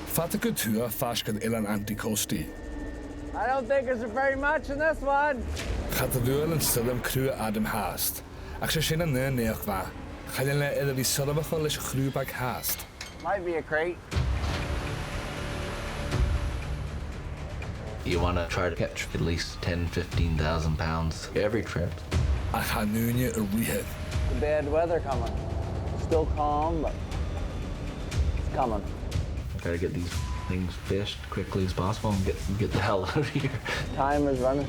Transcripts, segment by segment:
Fata go tuath fascin Eileanan anti-costi. I don't think there's very much in this one. Gaat de deur en stilm crua Adam haast. Ach sé sin an neach va. Chaile le idir bhí sulabacha leis chrúbag haast. Might be a crate. You want to try to catch at least 10,000-15,000 pounds every trip. Ach ha núine a rihe. The bad weather coming. Still calm, but it's coming. Try to get these things fished quickly as possible and get the hell out of here. Time is running.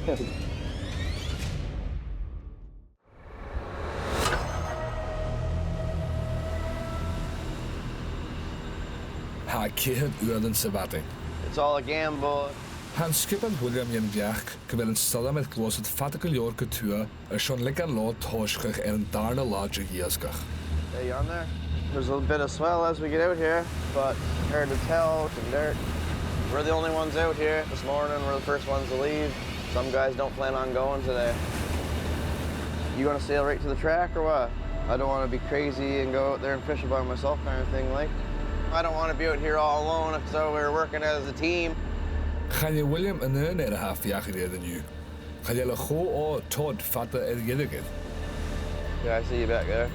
Ha céad uadan sa bhadaing. It's all a gamble. Han skipper William Burke go bhfuil an stola mit glosad fata go leor go tuath sean le an lá táisceach an darna láide dhiasgaich. Hey, you on there? There's a bit of swell as we get out here, but hard to tell. Some dirt. We're the only ones out here this morning. We're the first ones to leave. Some guys don't plan on going today. You gonna sail right to the track or what? I don't want to be crazy and go out there and fish by myself kind of thing, like. I don't want to be out here all alone, so we're working as a team. Chaile William an a half fiachid than you. Chaile le cho Todd fata ginealach. Yeah, I see you back there.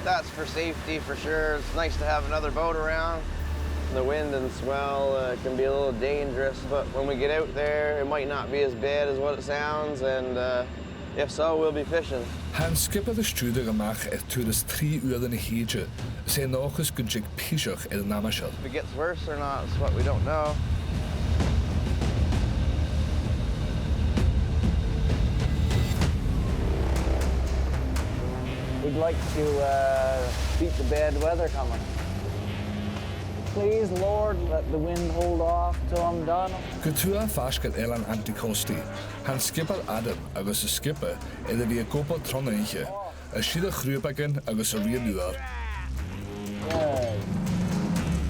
That's for safety for sure. It's nice to have another boat around. The wind and swell can be a little dangerous, but when we get out there, it might not be as bad as what it sounds, and if so, we'll be fishing. Han skipper de stuurde gemacht tuathas 3 uadan na héide, sé nachas gon sig píseach namashal. If it gets worse or not is what we don't know. We'd like to beat the bad weather coming. Please, Lord, let the wind hold off till I'm done. Go tuath fascin Eileanan anti-costi. Han skipper Adam agus a skipper idir bhí a copa tronaiche, a siad a chrúbagin agus a rian uair.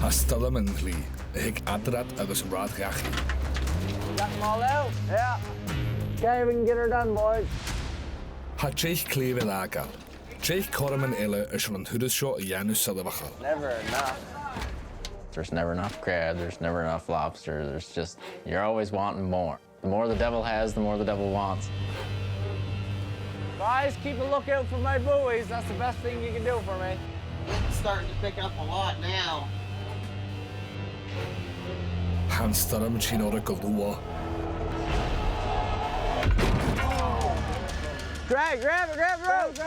Ha stolam an glí, a hic adrad agus an radgachi. Got them all out? Yeah. Okay, we can get her done, boys. Ha treich cléomh lágal. Treich corman eile sean an thudas seo a dhéanú sulabacha. Never enough. There's never enough crab, there's never enough lobster, you're always wanting more. The more the devil has, the more the devil wants. Guys, keep a lookout for my buoys. That's the best thing you can do for me. It's starting to pick up a lot now. Han staram chinora goldua. Grab it, grab it,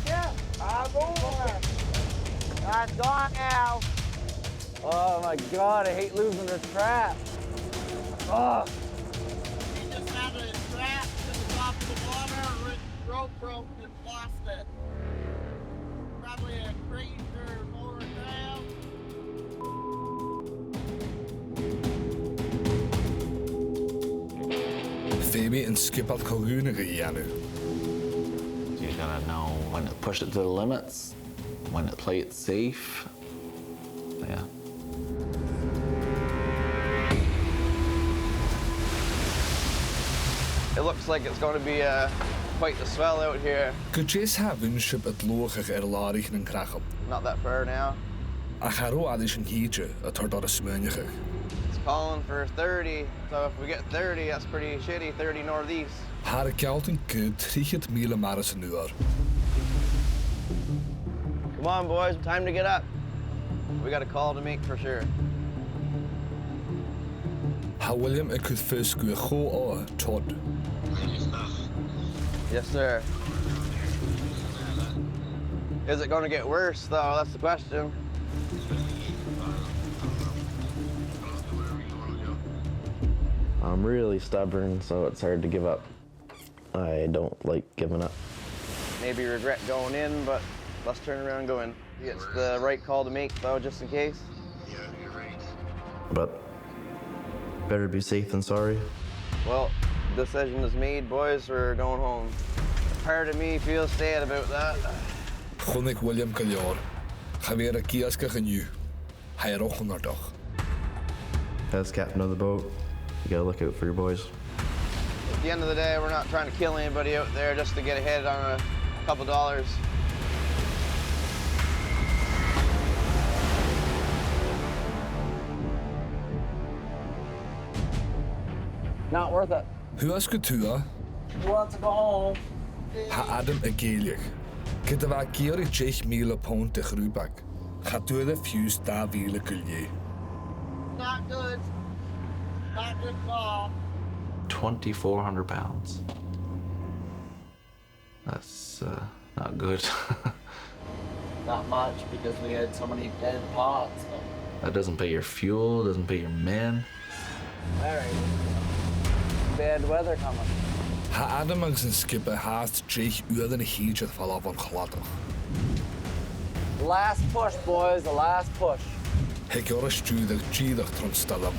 yeah. Ah, boy. That's gone now. Oh my God, I hate losing this trap. Oh. He just had a trap to the top of the water, rope broke and lost it. Probably a crate or more down. Phoebe and skipper Colguna Yanu. You gotta know when to push it to the limits, when to play it safe. Yeah. It looks like it's going to be quite the swell out here. Could Jace have ship at Lochach Larich and Krachel? Not that far now. A Haro Addition Heature at Tordora Smunich. It's calling for 30, so if we get 30, that's pretty shitty, 30 northeast. Har Kelton could 300 mile Maris an uur. Come on, boys, time to get up. We got a call to make for sure. How William I could first go a Todd. Yes, sir. Is it going to get worse, though? That's the question. I'm really stubborn, so it's hard to give up. I don't like giving up. Maybe regret going in, but let's turn around and go in. It's the right call to make, though, just in case. Yeah, you're right. But better be safe than sorry. Well, decision is made, boys. We're going home. Part of me feels sad about that. Chonig William Shiair. Javier a giasgairean and you. Hairoch cunnart. As captain of the boat, you gotta look out for your boys. At the end of the day, we're not trying to kill anybody out there just to get ahead on a couple dollars. Not worth it. Thuas go tuath, He wants to go home. ha Adam a géalaach. Gyda fa georig 10,000 pound de chrúbag. Cha tuath a fiús 2,000 go lé. Not good. Not good at all. 2,400 pounds. That's not good. Not much because we had so many dead pots. That doesn't pay your fuel, doesn't pay your men. Very bad weather coming. Ha Adam agus an skipper haast 3 uur na héide fall af an chladach. Last push, boys, the last push. He gor a strúdach trídach tron stallam.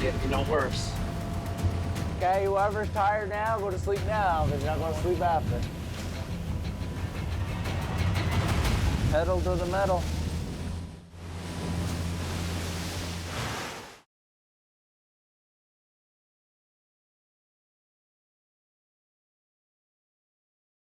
Getting no worse. Okay, whoever's tired now, go to sleep now, because you're not going to sleep after. Pedal to the metal.